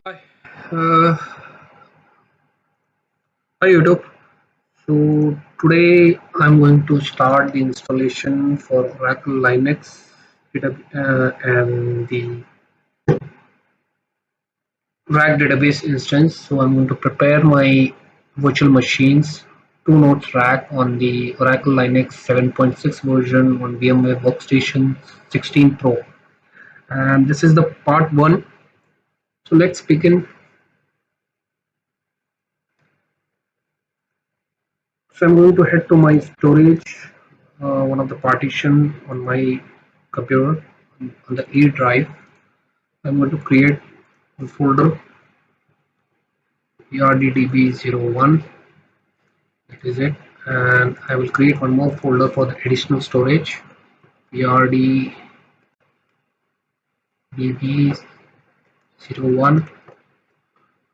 Hi, uh, hi YouTube. So today I'm going to start the installation for Oracle Linux and the RAC database instance. So I'm going to prepare my virtual machines, two nodes rack on the Oracle Linux 7.6 version on VMware Workstation 16 Pro. And this is the part one. So let's begin. So I'm going to head to my storage, one of the partition on my computer on the E drive. I'm going to create a folder ERDDB01. That is it. And I will create one more folder for the additional storage ERDDB01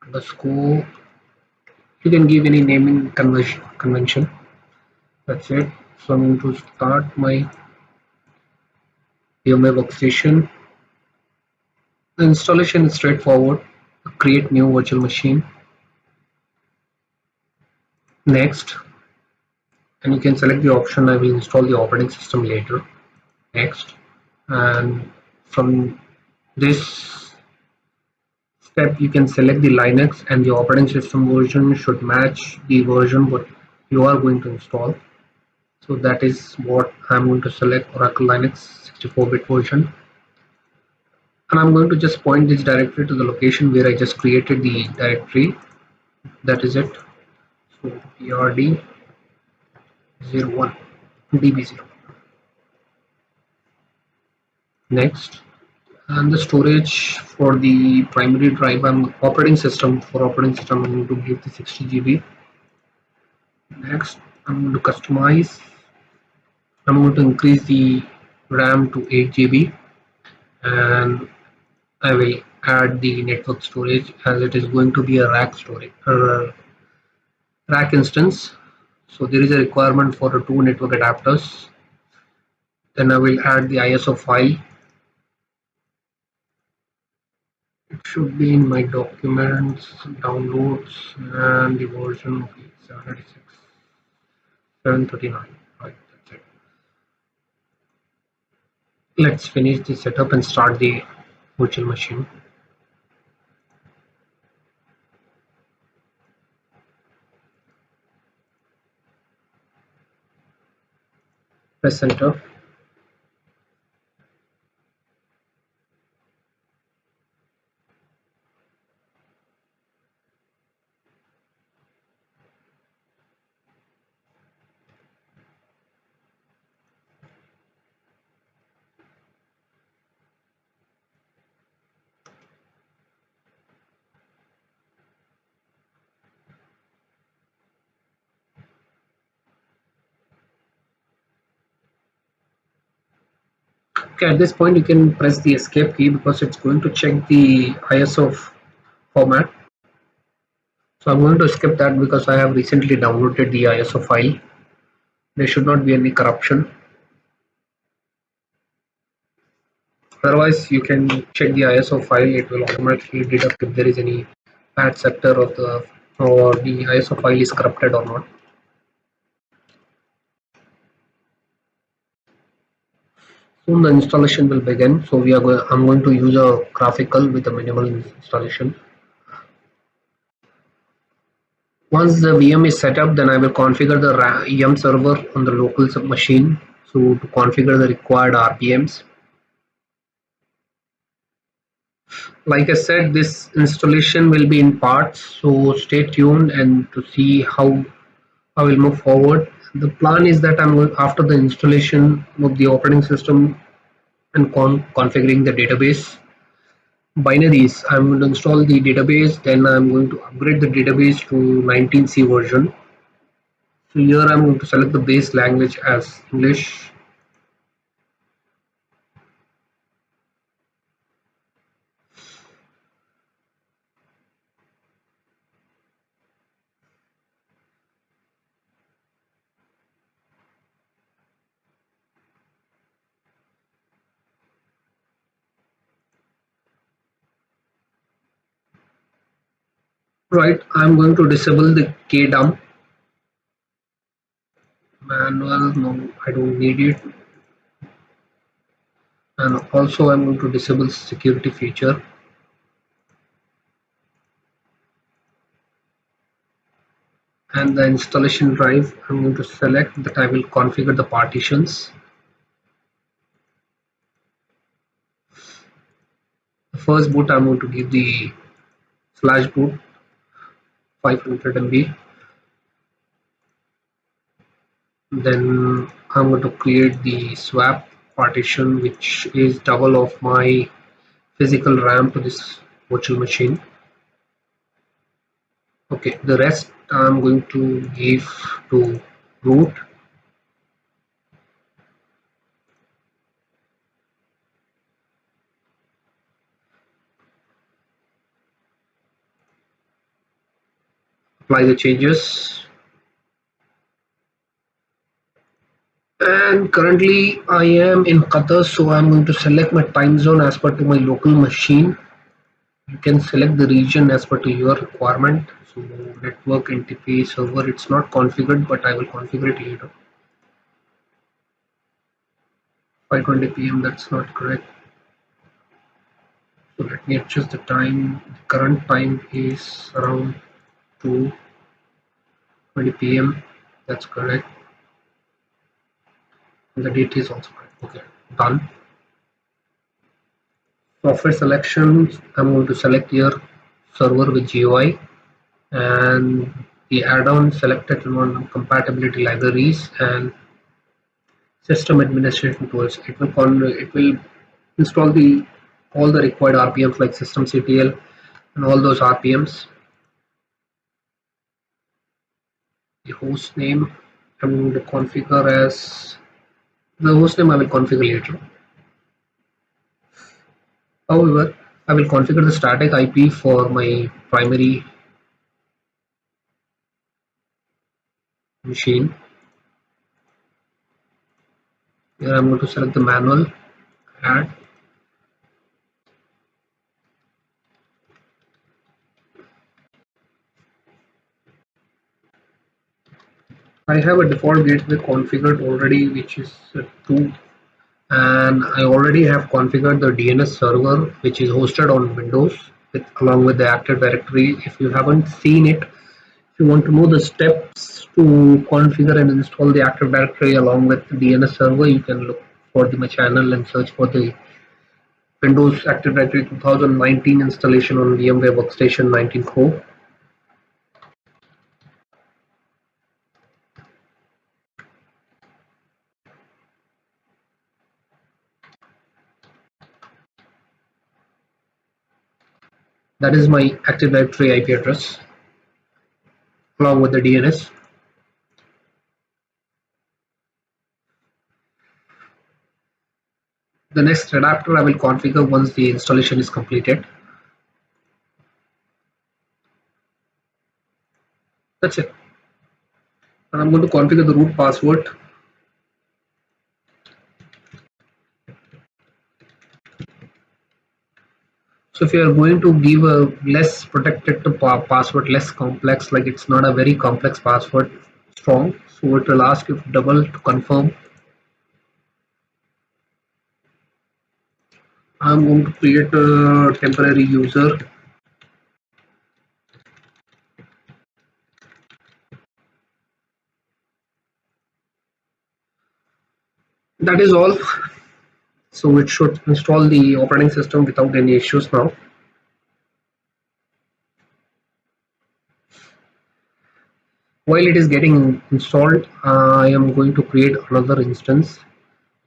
underscore. You can give any naming convention. That's it. So I'm going to start my VMware workstation. The installation is straightforward. Create new virtual machine. Next, and you can select the option I will install the operating system later. Next, and from this step you can select the Linux and the operating system version should match the version what you are going to install. So that is what I'm going to select, Oracle Linux 64-bit version, and I'm going to just point this directory to the location where I just created the directory. That is it. So ERD01 DB0. Next, and the storage for the primary drive and operating system, for operating system I'm going to give the 60 GB. Next, I'm going to customize. I'm going to increase the RAM to 8 GB, and I will add the network storage as it is going to be a rack storage or rack instance. So there is a requirement for the two network adapters. Then I will add the ISO file. It should be in my documents, downloads, and the version of 736, 739. Right, that's it. Let's finish the setup and start the virtual machine. Press enter. Okay, at this point you can press the escape key because it's going to check the ISO format. So I'm going to skip that because I have recently downloaded the ISO file. There should not be any corruption. Otherwise, you can check the ISO file. It will automatically deduct if there is any bad sector of the or the ISO file is corrupted or not. Soon the installation will begin. So I'm going to use a graphical with a minimal installation. Once the VM is set up, then I will configure the EM server on the local machine. So to configure the required RPMs. Like I said, this installation will be in parts. So stay tuned and to see how I will move forward. The plan is that I'm going after the installation of the operating system and configuring the database binaries. I'm going to install the database, then I'm going to upgrade the database to 19C version. So here I'm going to select the base language as English. Right, I'm going to disable the KDUM manual. No, I don't need it. And also I'm going to disable security feature. And the installation drive, I'm going to select that I will configure the partitions. The first boot I'm going to give the flash boot 500 MB. Then I'm going to create the swap partition, which is double of my physical RAM to this virtual machine. Okay, the rest I'm going to give to root. Apply the changes. And currently I am in Qatar, so I'm going to select my time zone as per to my local machine. You can select the region as per to your requirement. So network NTP server, it's not configured, but I will configure it later. 5:20 p.m. That's not correct. So let me adjust the time. The current time is around 2:20 p.m. That's correct. And the date is also correct. Okay, done. Software selections. I'm going to select here server with GUI and the add-on selected on compatibility libraries and system administration tools. It will install the all the required RPMs like systemctl and all those RPMs. The host name I'm going to configure as the host name I will configure later. However, I will configure the static IP for my primary machine. Here I'm going to select the manual, add. I have a default gateway configured already, which is 2, and I already have configured the DNS server, which is hosted on Windows along with the Active Directory. If you haven't seen it, if you want to know the steps to configure and install the Active Directory along with the DNS server, you can look for my channel and search for the Windows Active Directory 2019 installation on VMware Workstation 19 Core. That is my Active Directory IP address along with the DNS. The next adapter I will configure once the installation is completed. That's it. And I'm going to configure the root password. So if you are going to give a less protected to password, less complex, like it's not a very complex password, strong, so it will ask you double to confirm. I'm going to create a temporary user. That is all. So it should install the operating system without any issues now. While it is getting installed, I am going to create another instance.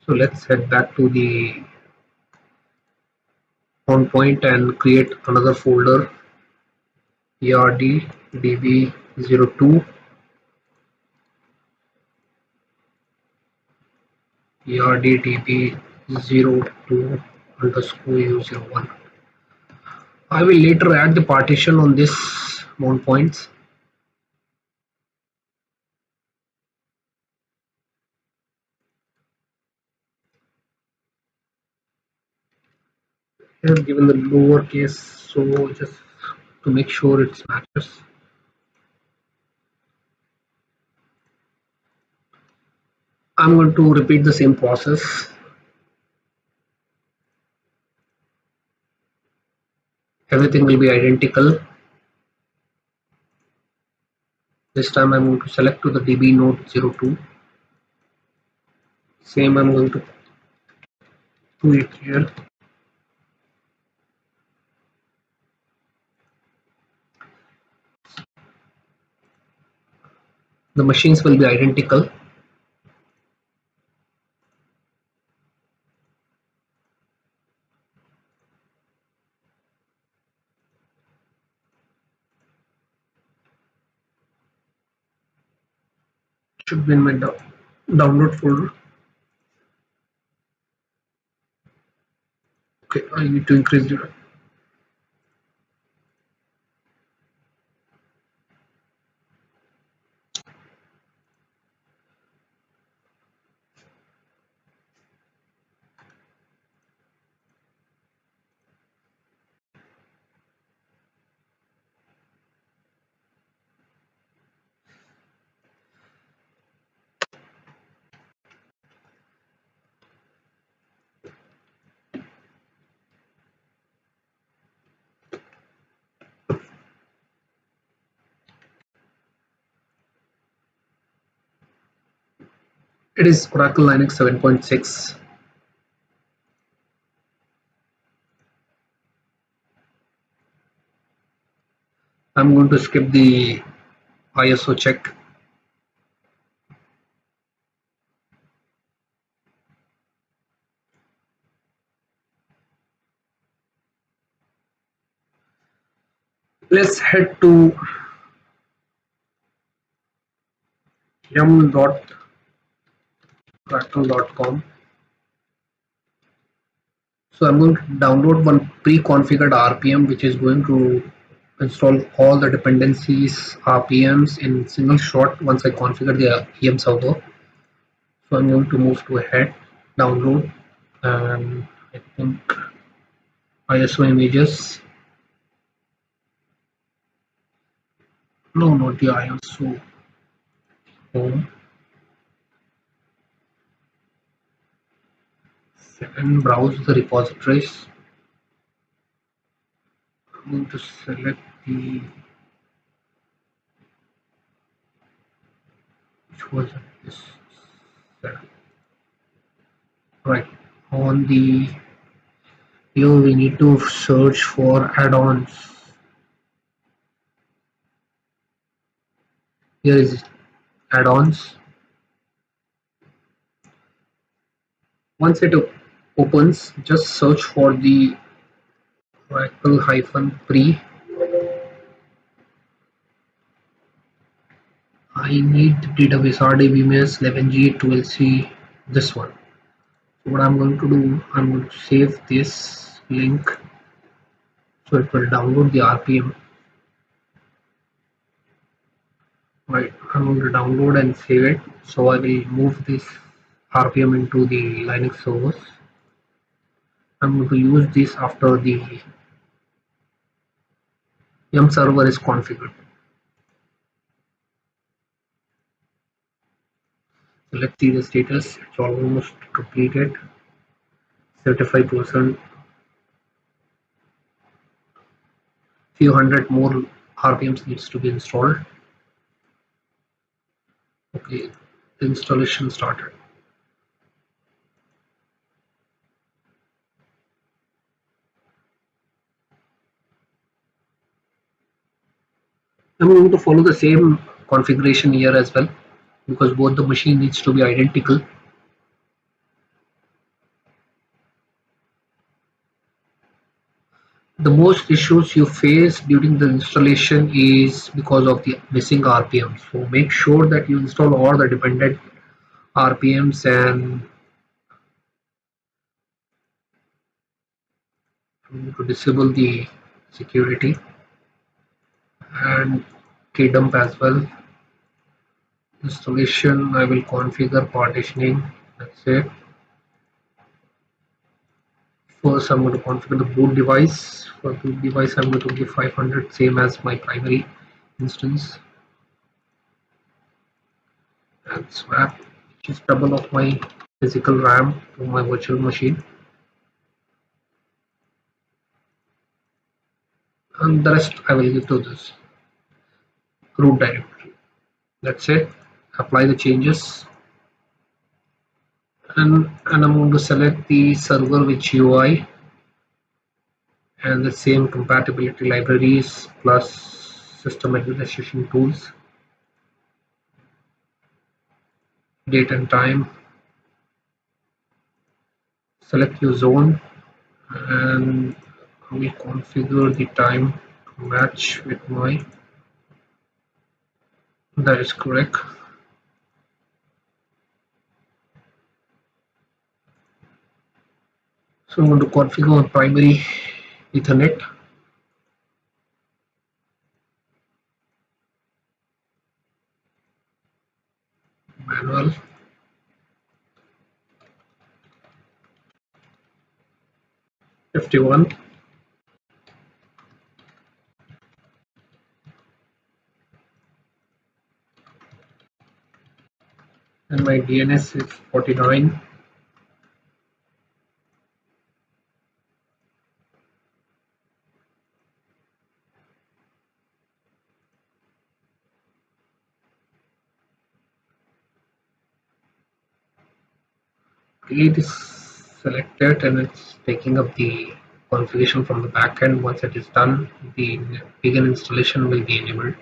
So let's head back to the on point and create another folder, erdb02 erdb02 underscore u01. I will later add the partition on this mount points. I have given the lower case, so just to make sure it matches. I'm going to repeat the same process. Everything will be identical. This time I'm going to select to the DB node 02. Same I'm going to do it here. The machines will be identical. Should be in my download folder. Okay, I need to increase the. It is Oracle Linux 7.6. I'm going to skip the ISO check. Let's head to yum.oracle.com. So I'm going to download one pre-configured RPM which is going to install all the dependencies RPMs in single shot once I configure the EM server. So I'm going to move to ahead, download, and I think ISO images. No, not the ISO home. And browse the repositories. I'm going to select the which was this setup. Right on the here we need to search for add-ons. Here is add-ons. Once it opens, just search for the Oracle-pre. I need the database RDBMS 11G 12C, this one. So what I'm going to do, I'm going to save this link so it will download the RPM. Right, I'm going to download and save it. So I will move this RPM into the Linux servers. I'm going to use this after the yum server is configured. So let's see the status. It's almost completed. 75%. Few hundred more RPMs needs to be installed. Okay, the installation started. I'm going to follow the same configuration here as well because both the machine needs to be identical. The most issues you face during the installation is because of the missing RPM. So make sure that you install all the dependent RPMs and to disable the security and kdump as well. Installation, I will configure partitioning. That's it. First, I'm going to configure the boot device. For boot device, I'm going to give 500, same as my primary instance, and swap, which is double of my physical RAM to my virtual machine, and the rest I will give to this root directory. That's it. Apply the changes, and I'm going to select the server with UI and the same compatibility libraries plus system administration tools, date and time. Select your zone, and we configure the time to match with my, that is correct. So I'm going to configure primary Ethernet, manual, 51, and my DNS is 49. It is selected and it's taking up the configuration from the backend. Once it is done, the begin installation will be enabled.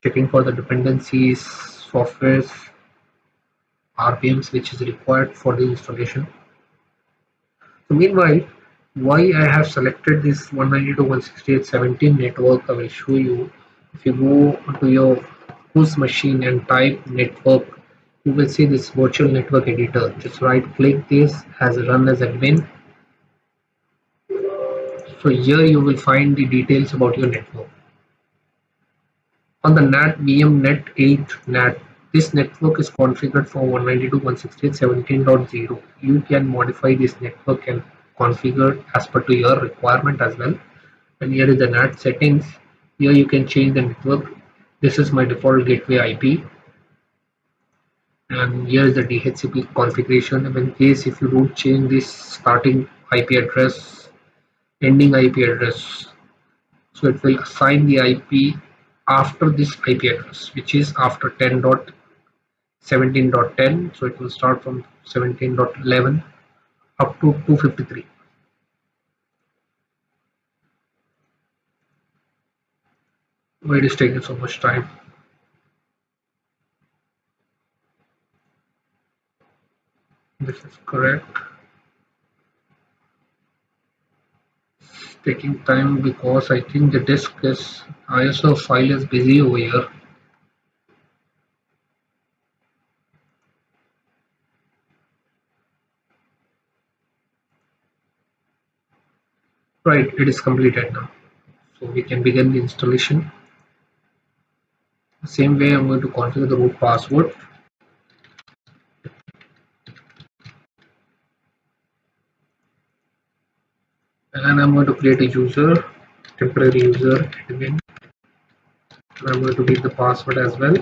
Checking for the dependencies, softwares, RPMs which is required for the installation. So meanwhile, why I have selected this 192.168.17 network, I will show you. If you go to your whose machine and type network, you will see this virtual network editor. Just right click this as run as admin. So here you will find the details about your network. On the NAT VM Net 8 NAT, this network is configured for 192.168.17.0. You can modify this network and configure as per to your requirement as well. And here is the NAT settings. Here you can change the network. This is my default gateway IP, and here is the DHCP configuration. In case if you don't change this starting IP address, ending IP address, so it will assign the IP after this IP address, which is after 10.17.10. So it will start from 17.11 up to 253. Why it is taking so much time? This is correct. It's taking time because I think the disk is ISO file is busy over here. Right, it is completed now. So we can begin the installation. The same way I'm going to configure the root password, and I'm going to create a user, temporary user admin, and I'm going to give the password as well.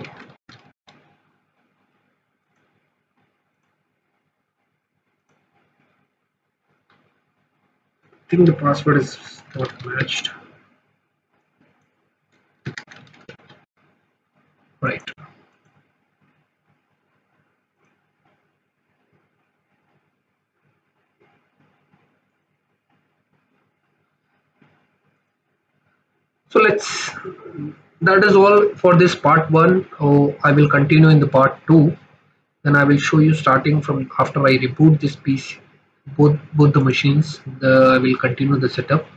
I think the password is not matched. Right. So that is all for this part one. Oh, I will continue in the part two. Then I will show you starting from after I reboot this PC, both the machines. I will continue the setup.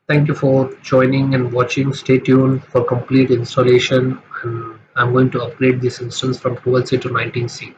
Thank you for joining and watching. Stay tuned for complete installation, and I'm going to upgrade this instance from 12C to 19C.